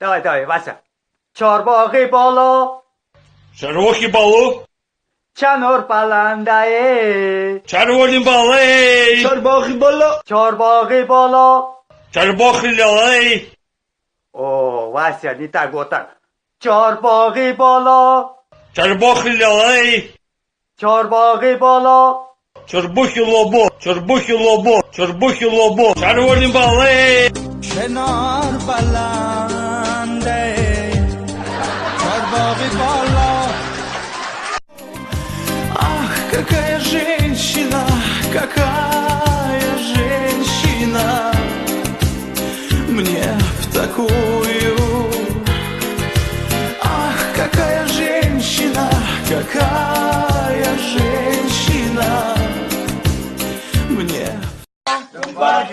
Давай, давай, Вася. Чорбоги боло, Червокі балу, чанор паландае. червоні балей, Чорбохи боло. Чорбоги боло. чербохи лялей, О, Вася, не так, вот так. Чорбоги боло, чербохи лялей, чорбоги боло. чербухи лобо, чербухи лобо, чербухи лобо, червоні балей. Ченор баланде. Чорбохи боло. Ах, какая женщина, какая женщина. Мне в такую. Ах, какая женщина, какая женщина. Мне. Ay,